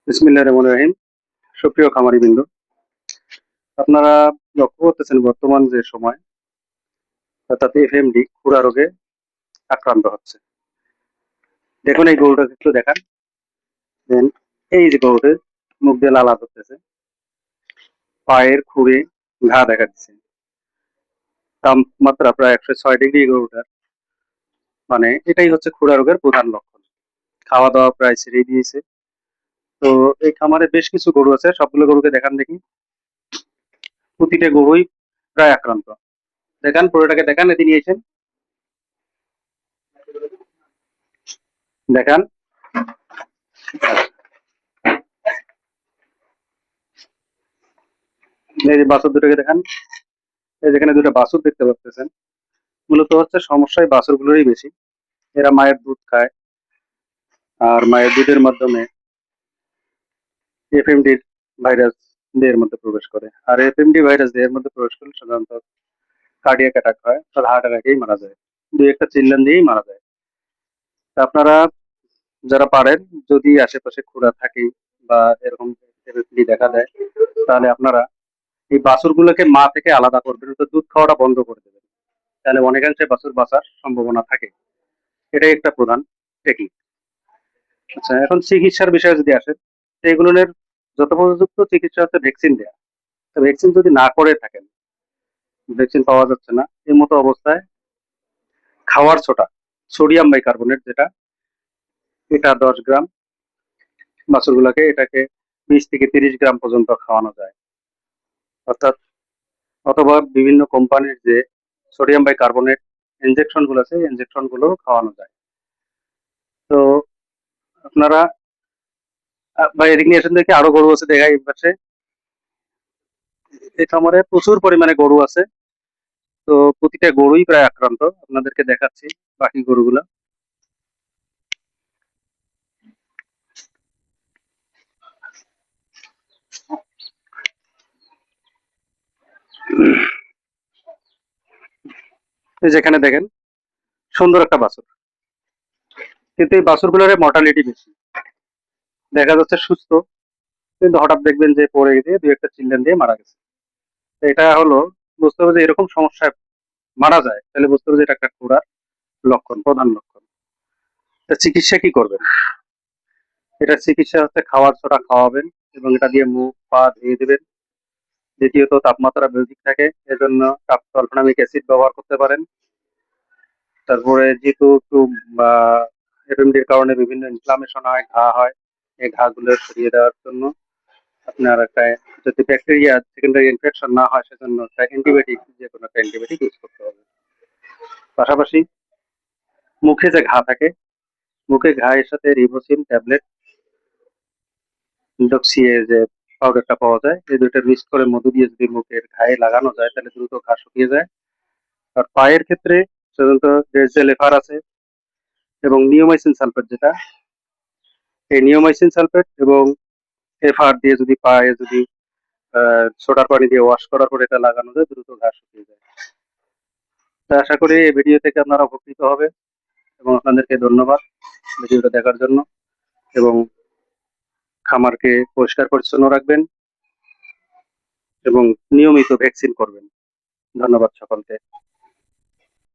বিসমিল্লাহির রহমানির রহিম। সুপ্রিয় খামারিবৃন্দ, আপনারা লক্ষ্য করতেছেন বর্তমান যে সময় অর্থাৎ এফএমডি খুরা রোগে আক্রান্ত হচ্ছে। দেখুন এই গরুটাকে একটু দেখান। দেন এই যে গরুটির মুখ দিয়ে লালা ধরতেছে, পায়ের খুরে ঘা দেখা দিচ্ছে। তাপমাত্রা প্রায় 106 ডিগ্রি গরুটার, মানে এটাই হচ্ছে খুরা রোগের প্রধান লক্ষণ। খাওয়া দাওয়া প্রায় ছেড়েই দিয়েছে। তো এই খামারে বেশ কিছু গরু আছে, সবগুলো গরুকে দেখান দেখি। প্রতিটা গরুই প্রায় আক্রান্ত। দেখান, পুরোটাকে দেখান, এদিকে নিয়েছেন দেখান। এই যে বাছুর দুটোকে দেখান। এই যেখানে দুটো বাছুর দেখতে পাচ্ছেন, মূলত হচ্ছে সমস্যা এই বাছুরগুলোরই বেশি। এরা মায়ের দুধ খায়, আর মায়ের দুধের মাধ্যমে এফএমডির ভাইরাস দেহের মধ্যে প্রবেশ করে। আর এফএমডি ভাইরাস দেহের মধ্যে প্রবেশ করলে সাধারণত কার্ডিয়াক অ্যাটাক হয়, তার হার্ট অ্যাটাকেই মারা যায়, দুই একটা চিল্লান দিয়েই মারা যায়। তা আপনারা যারা পারেন, যদি আশেপাশে খুঁড়া থাকে বা এরকম এফএমডি দেখা দেয়, তাহলে আপনারা এই বাছুরগুলোকে মা থেকে আলাদা করবেন, তো দুধ খাওয়াটা বন্ধ করে দেবেন। তাহলে অনেকাংশে বাছুর বাঁচার সম্ভাবনা থাকে। এটাই একটা প্রধান টেকনিক। আচ্ছা, এখন চিকিৎসার বিষয়ে যদি আসেন, এগুলোর যথোপযুক্ত চিকিৎসা হচ্ছে ভ্যাকসিন দেওয়া। তো ভ্যাকসিন যদি না করে থাকেন, ভ্যাকসিন পাওয়া যাচ্ছে না, এর মতো অবস্থায় খাওয়ার সোডা, সোডিয়াম বাইকার্বনেট যেটা, এটা 10 গ্রাম বাছুরগুলোকে, এটাকে 20 থেকে 30 গ্রাম পর্যন্ত খাওয়ানো যায়। অর্থাৎ অথবা বিভিন্ন কোম্পানির যে সোডিয়াম বাইকার্বনেট ইনজেকশন গুলো আছে, ইনজেকশন গুলো খাওয়ানো যায়। তো আপনারা বা এদিক নিয়ে এসে দেখি আরো গরু আছে, দেখাই এই পাশে। এই খামারে প্রচুর পরিমাণে গরু আছে। তো প্রতিটা গরুই প্রায় আক্রান্ত, আপনাদেরকে দেখাচ্ছি বাকি গরুগুলা। এই যেখানে দেখেন সুন্দর একটা বাছুর, কিন্তু এই বাছুরগুলোর মর্টালিটি বেশি। দেখা যাচ্ছে সুস্থ, কিন্তু হঠাৎ দেখবেন যে পড়ে গিয়ে দুই একটা চিল্লেন দিয়ে মারা গেছে। তো এটা হলো, বুঝতে হবে যে এরকম সমস্যায় মারা যায়, তাহলে বুঝতে হবে যে এটা একটা খুরার লক্ষণ, প্রধান লক্ষণ। তা চিকিৎসা কি করবেন? এটা চিকিৎসা হচ্ছে খাওয়ার ছোটা খাওয়াবেন, এবং এটা দিয়ে মুখ পা ধুয়ে দেবেন। দ্বিতীয়ত তাপমাত্রা বেশি থাকে, এজন্য সালফোনামিক অ্যাসিড ব্যবহার করতে পারেন। তারপরে যেহেতু একটু বা এফএমডির কারণে বিভিন্ন ইনফ্লামেশন হয়, ঘা হয়, এই ঘাগুলো সরিয়ে দেওয়ার জন্য আপনার একটা, যদি ব্যাকটেরিয়া সেকেন্ডারি ইনফেকশন না হয়, সেজন্য একটা অ্যান্টিবায়োটিক, যে কোনো একটা অ্যান্টিবায়োটিক ইউজ করতে হবে। পাশাপাশি মুখে যে ঘা থাকে, মুখে ঘায়ের সাথে রিভোসিন ট্যাবলেট, ডক্সিয়ে যে পাউডারটা পাওয়া যায়, এই দুইটা মিক্স করে মধু দিয়ে যদি মুখের ঘায়ে লাগানো যায়, তাহলে দ্রুত ঘা শুকিয়ে যায়। আর পায়ের ক্ষেত্রে সাধারণত ডেজেলেফার আছে, এবং নিওমাইসিন সালফেট যেটা, এই নিওমাইসিন সালফেট এবং এফআর দিয়ে যদি পায়ে যদি সোডার পানি দিয়ে ওয়াশ করার পর এটা লাগানো যায়, দ্রুত ঘা শুকিয়ে যায়। তা আশা করি এই ভিডিও থেকে আপনারা উপকৃত হবে, এবং আপনাদেরকে ধন্যবাদ ভিডিওটা দেখার জন্য। এবং খামারকে পরিষ্কার পরিচ্ছন্ন রাখবেন এবং নিয়মিত ভ্যাকসিন করবেন। ধন্যবাদ সকলকে।